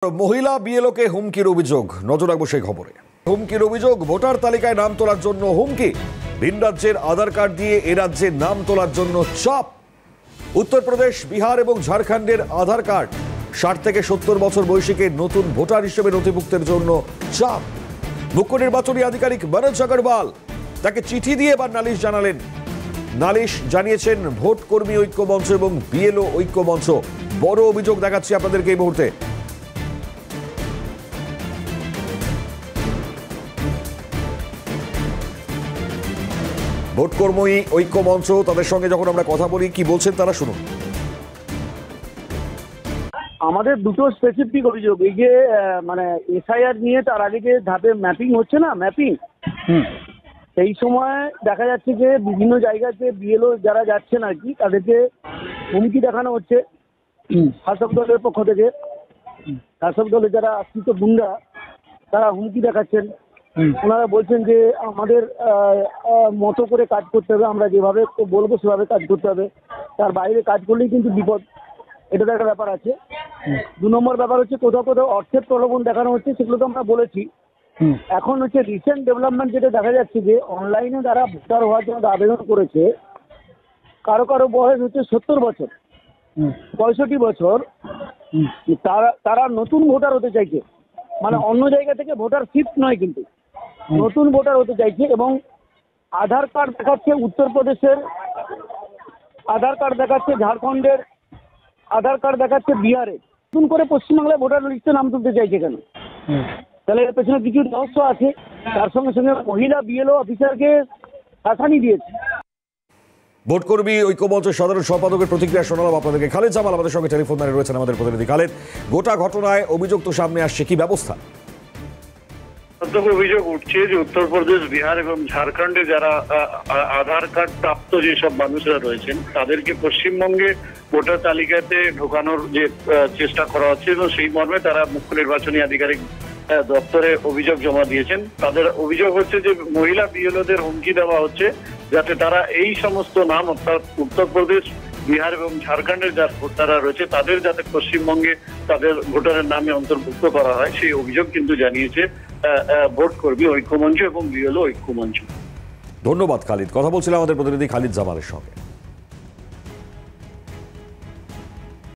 মহিলা বিএলওকে হুমকির অভিযোগ, নজর রাখবো সেই খবরে। হুমকির অভিযোগ, ভোটার তালিকায় নাম তোলার জন্য হুমকি, ভিন রাজ্যের আধার কার্ড দিয়ে এ রাজ্যে নাম তোলার জন্য চাপ। উত্তরপ্রদেশ, বিহার এবং ঝাড়খণ্ডের আধার কার্ড 60 থেকে 70 বছর বয়সীকে নতুন ভোটার হিসেবে নথিভুক্তের জন্য চাপ। মুখ্য নির্বাচনী আধিকারিক মনোজ আগরওয়াল তাকে চিঠি দিয়ে এবার নালিশ জানালেন। নালিশ জানিয়েছেন ভোট কর্মী ঐক্য মঞ্চ এবং বিএলও ঐক্য মঞ্চ। বড় অভিযোগ দেখাচ্ছি আপনাদেরকে এই মুহূর্তে। ভোট কর্মী ঐক্য মঞ্চ, তাদের সঙ্গে যখন আমরা কথা বলি কি বলছেন তারা শুনুন। আমাদের দুটো স্পেসিফিক অভিযোগ, এই যে মানে এসআইআর নিয়ে তার আগে যে ধাপে ম্যাপিং হচ্ছে না, ম্যাপিং, সেই সময় দেখা যাচ্ছে যে বিভিন্ন জায়গাতে বিএলও যারা যাচ্ছেন আর কি, তাদেরকে হুমকি দেখানো হচ্ছে শাসক দলের পক্ষ থেকে। শাসক দলের যারা আশ্রিত গুন্ডা তারা হুমকি দেখাচ্ছেন। ওনারা বলছেন যে আমাদের মতো করে কাজ করতে হবে, আমরা যেভাবে বলবো সেভাবে কাজ করতে হবে, তার বাইরে কাজ করলেই কিন্তু বিপদ। এটা তো একটা ব্যাপার আছে। 2 নম্বর ব্যাপার হচ্ছে কোথাও কোথাও অর্থের প্রলোভন দেখানো হচ্ছে, সেগুলো তো আমরা বলেছি। এখন হচ্ছে রিসেন্ট ডেভেলপমেন্ট যেটা দেখা যাচ্ছে যে অনলাইনে যারা ভোটার হওয়ার জন্য আবেদন করেছে, কারো কারো বয়স হচ্ছে 70 বছর, 65 বছর, তারা নতুন ভোটার হতে চাইছে। মানে অন্য জায়গা থেকে ভোটার শিফট নয়, কিন্তু নতুন ভোটার হতে চাইছে। এবং আধার কার্ড দেখাচ্ছে উত্তরপ্রদেশের, আধার কার্ড দেখাচ্ছে ঝাড়খণ্ডের, আধার কার্ড দেখাচ্ছে বিহারের। নতুন করে পশ্চিমবাংলায় ভোটার লিস্টে নাম তুলতে চাইছে কেন? তাহলে এর পেছনে কিছু রহস্য আছে। তার সঙ্গে সঙ্গে মহিলা বিএলও অফিসারকে শাসানি দিয়েছে। ভোট কর্মী ঐক্য মঞ্চের সাধারণ সম্পাদকের প্রতিক্রিয়া শোনালাম আপনাদেরকে। খালেদ জামাল আমাদের সঙ্গে টেলিফোন লাইনে রয়েছেন, আমাদের প্রতিনিধি। খালেদ, গোটা ঘটনায় অভিযোগ তো সামনে আসছে, কি ব্যবস্থা? অভিযোগ উঠছে যে উত্তরপ্রদেশ, বিহার এবং ঝাড়খণ্ডে যারা আধার কার্ড প্রাপ্ত যেসব মানুষরা রয়েছেন তাদেরকে পশ্চিমবঙ্গে ভোটার তালিকাতে ঢোকানোর যে চেষ্টা করা হচ্ছে, এবং সেই মর্মে তারা মুখ্য নির্বাচনী আধিকারিক দপ্তরে অভিযোগ জমা দিয়েছেন। তাদের অভিযোগ হচ্ছে যে মহিলা বিএলওদের হুমকি দেওয়া হচ্ছে যাতে তারা এই সমস্ত নাম, অর্থাৎ উত্তরপ্রদেশ, বিহার এবং ঝাড়খণ্ডের যারা ভোটাররা রয়েছে তাদের যাতে পশ্চিমবঙ্গে তাদের ভোটারের নামে অন্তর্ভুক্ত করা হয়, সেই অভিযোগ কিন্তু জানিয়েছে ভোট কর্মী ঐক্যমঞ্চ এবং বিএলও ঐক্যমঞ্চ। ধন্যবাদ খালিদ। কথা বলছিলাম আমাদের প্রতিনিধি খালিদ জামালের সঙ্গে।